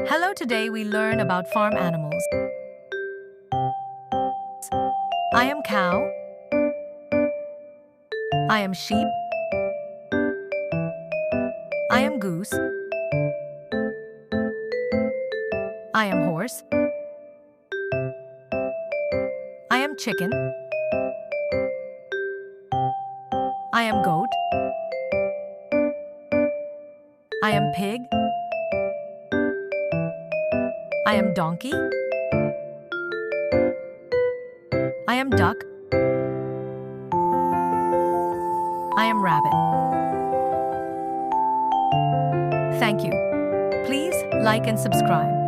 Hello, today we learn about farm animals. I am cow. I am sheep. I am goose. I am horse. I am chicken. I am goat. I am pig. I am donkey. I am duck. I am rabbit. Thank you. Please like and subscribe.